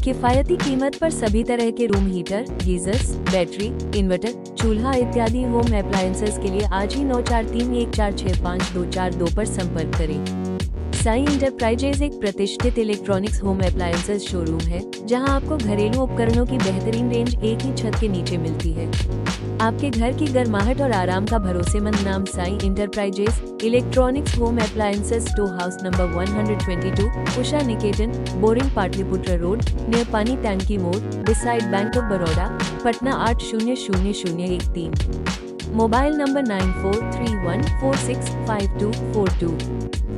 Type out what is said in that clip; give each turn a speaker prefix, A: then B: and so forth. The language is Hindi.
A: किफायती कीमत पर सभी तरह के room heater, geysers, battery, inverter, चूल्हा इत्यादि होम अप्लायंसेस के लिए आज ही 9431465242 पर संपर्क करें। साई इंटरप्राइजेज एक प्रतिष्ठित इलेक्ट्रॉनिक्स होम अप्लायंसेस शोरूम है, जहां आपको घरेलू उपकरणों की बेहतरीन रेंज एक ही छत के नीचे मिलती है। आपके घर की गर्माहट और आराम का भरोसेमंद नाम Sai enterprises electronics home appliances, store house number 122, Usha निकेतन, बोरिंग, पाटलिपुत्र रोड, नियर पानी टैंकी मोड़, beside bank of Baroda, Patna 800013। Mobile number 9431465242।